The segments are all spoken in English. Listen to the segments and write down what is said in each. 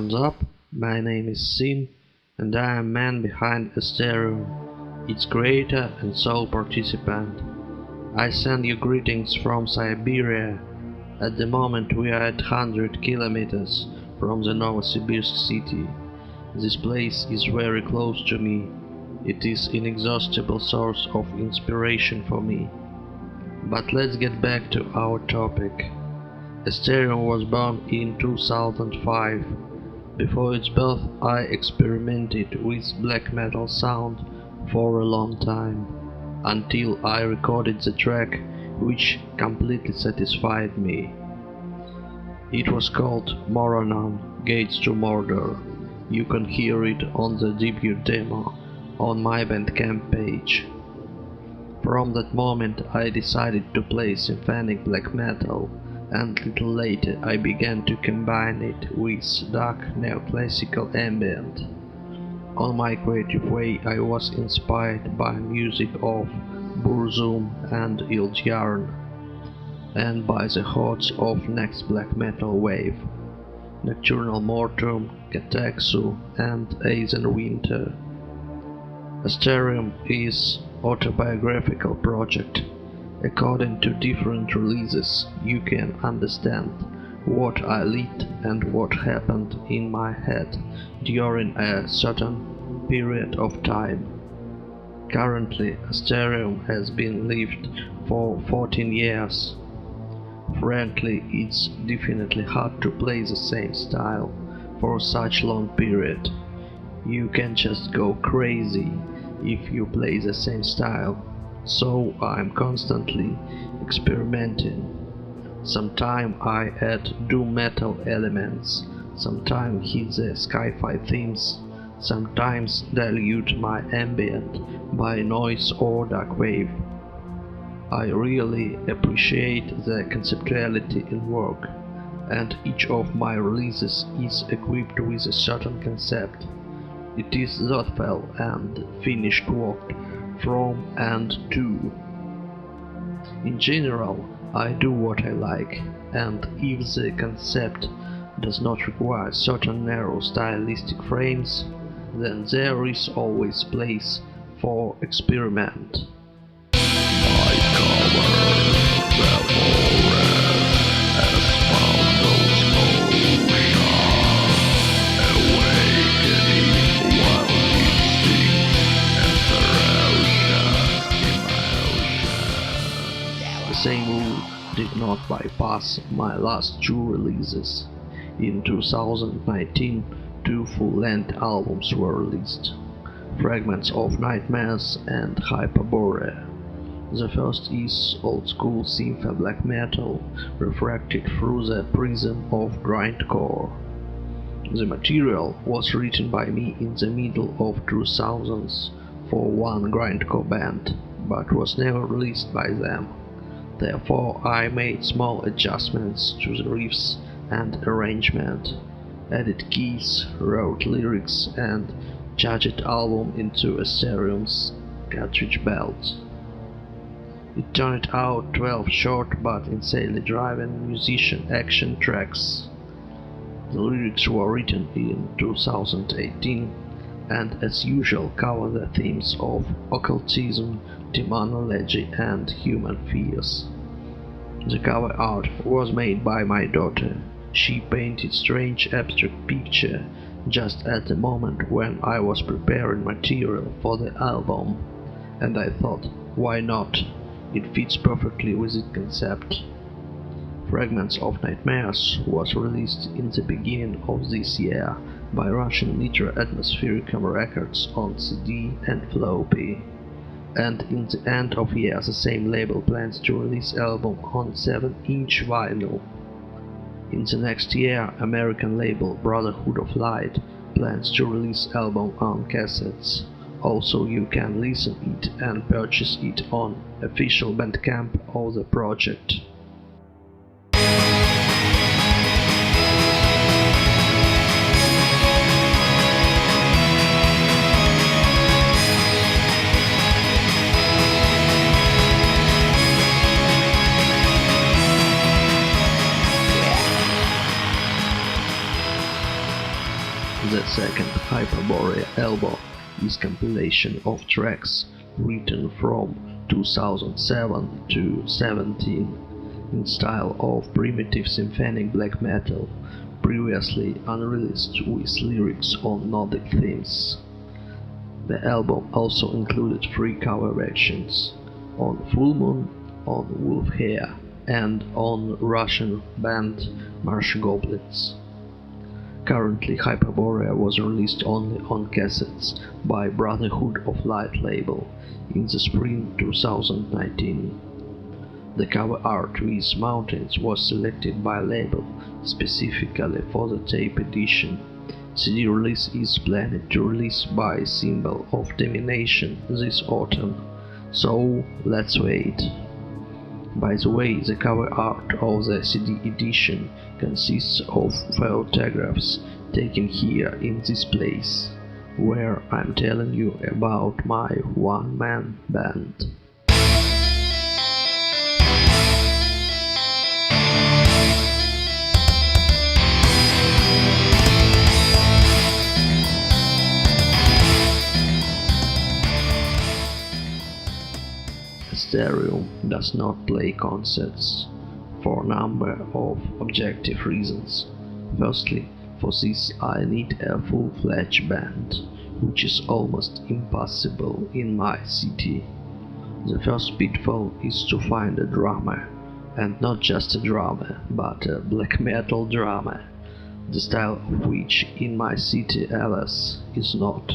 What's up? My name is Sin, and I am man behind Astarium, its creator and sole participant. I send you greetings from Siberia. At the moment we are at 100 kilometers from the Novosibirsk city. This place is very close to me. It is an inexhaustible source of inspiration for me. But let's get back to our topic. Astarium was born in 2005. Before its birth, I experimented with black metal sound for a long time, until I recorded the track which completely satisfied me. It was called Moronon, Gates to Mordor. You can hear it on the debut demo on my Bandcamp page. From that moment I decided to play symphonic black metal, and little later I began to combine it with dark neoclassical ambient. On my creative way I was inspired by music of Burzum and Ildjarn, and by the hordes of next black metal wave, Nocturnal Mortum, Kataxu and Eisenwinter. Astarium is autobiographical project. According to different releases, you can understand what I lit and what happened in my head during a certain period of time. Currently, Astarium has been lived for 14 years. Frankly, it's definitely hard to play the same style for such long period. You can just go crazy if you play the same style. So I'm constantly experimenting. Sometimes I add doom metal elements, sometimes hit the sci-fi themes, sometimes dilute my ambient by noise or dark wave. I really appreciate the conceptuality in work, and each of my releases is equipped with a certain concept. It is thoughtful and finished work from and to. In general, I do what I like, and if the concept does not require certain narrow stylistic frames, then there is always place for experiment. My cover, the forest has found those oceans, awakening wild instincts and ferocious emotions. The same rule did not bypass my last two releases. In 2019, two full-length albums were released, Fragments of Nightmares and Hyperborea. The first is old-school synth black metal, refracted through the prism of grindcore. The material was written by me in the middle of 2000s for one grindcore band, but was never released by them. Therefore I made small adjustments to the riffs and arrangement, added keys, wrote lyrics and judged album into Astarium's cartridge belt. It turned out 12 short but insanely driven musician action tracks. The lyrics were written in 2018 and as usual cover the themes of occultism, demonology and human fears. The cover art was made by my daughter. She painted strange abstract picture just at the moment when I was preparing material for the album, and I thought, why not? It fits perfectly with its concept. Fragments of Nightmares was released in the beginning of this year by Russian Liter Atmosphericum Records on CD and floppy, and in the end of year the same label plans to release album on 7-inch vinyl. In the next year, American label Brotherhood of Light plans to release album on cassettes. Also you can listen it and purchase it on official Bandcamp of the project. The second Hyperborea album is compilation of tracks written from 2007 to 17 in style of primitive symphonic black metal, previously unreleased with lyrics on Nordic themes. The album also included 3 cover versions, on Full Moon, on Wolf Hair, and on Russian band Marsh Goblins. Currently, Hyperborea was released only on cassettes by Brotherhood of Light label in the spring 2019. The cover art with mountains was selected by label specifically for the tape edition. CD release is planned to release by Symbol of Domination this autumn, so let's wait. By the way, the cover art of the CD edition consists of photographs taken here in this place, where I'm telling you about my one-man band. Astarium does not play concerts for a number of objective reasons. Firstly, for this I need a full-fledged band, which is almost impossible in my city. The first pitfall is to find a drummer, and not just a drummer, but a black metal drummer, the style of which in my city, alas, is not.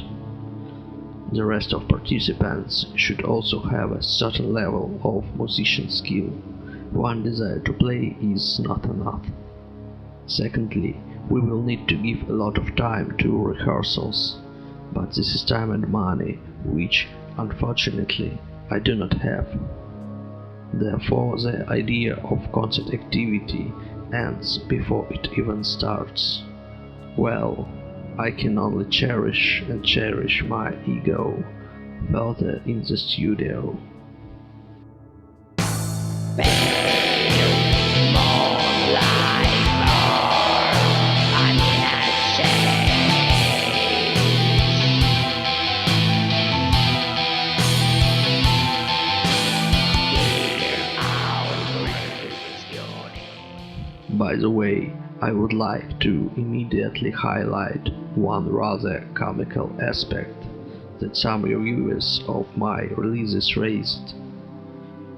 The rest of participants should also have a certain level of musician skill. One desire to play is not enough. Secondly, we will need to give a lot of time to rehearsals, but this is time and money, which, unfortunately, I do not have. Therefore, the idea of concert activity ends before it even starts. Well, I can only cherish and cherish my ego further in the studio. By the way, I would like to immediately highlight one rather comical aspect that some reviewers of my releases raised.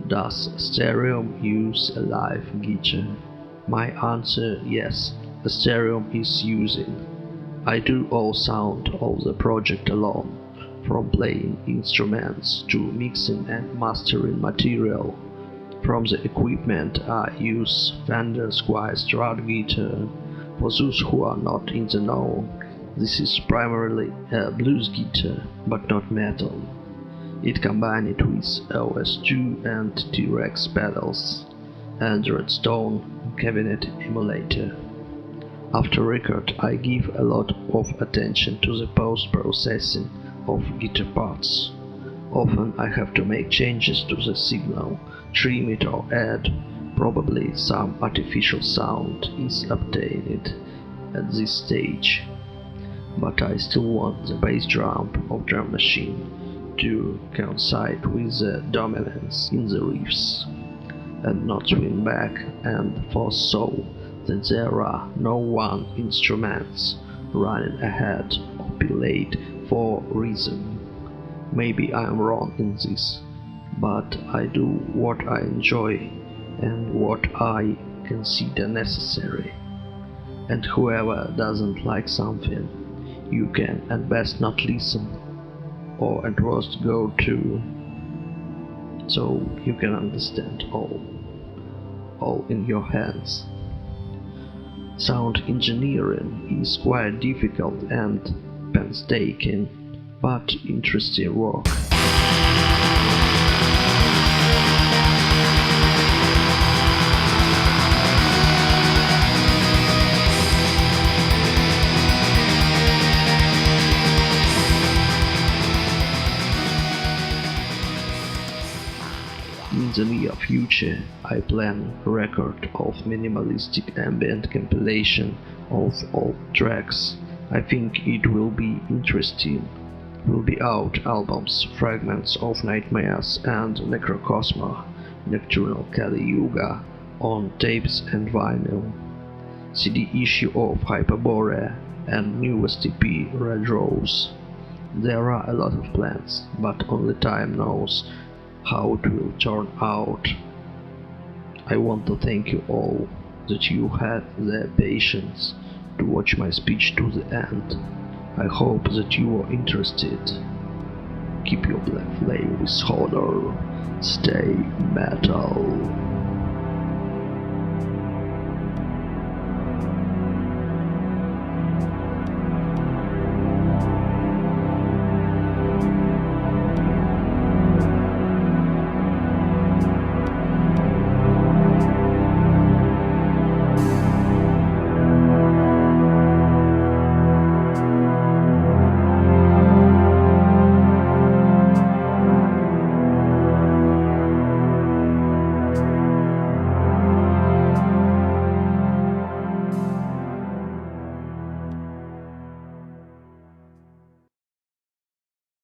Does Astarium use a live guitar? My answer: yes, Astarium is using. I do all sound of the project alone, from playing instruments to mixing and mastering material. From the equipment I use Fender Squier Strat guitar. For those who are not in the know, this is primarily a blues guitar, but not metal. It combined with OS2 and T-Rex pedals, and Redstone cabinet emulator. After record, I give a lot of attention to the post-processing of guitar parts. Often I have to make changes to the signal, trim it or add. Probably some artificial sound is obtained at this stage. But I still want the bass drum of drum machine to coincide with the dominance in the riffs, and not swing back and forth so that there are no one instruments running ahead or belayed for rhythm. Maybe I am wrong in this, but I do what I enjoy and what I consider necessary. And whoever doesn't like something, you can at best not listen, or at worst go to, so you can understand all in your hands. Sound engineering is quite difficult and painstaking, but interesting work. In the near future, I plan a record of minimalistic ambient compilation of all tracks I think it will be interesting. Will be out albums, Fragments of Nightmares and Necrocosma, Nocturnal Kali Yuga on tapes and vinyl, CD issue of Hyperborea and newest EP Red Rose. There are a lot of plans, but only time knows how it will turn out. I want to thank you all that you had the patience to watch my speech to the end. I hope that you are interested. Keep your black flame with honor. Stay metal.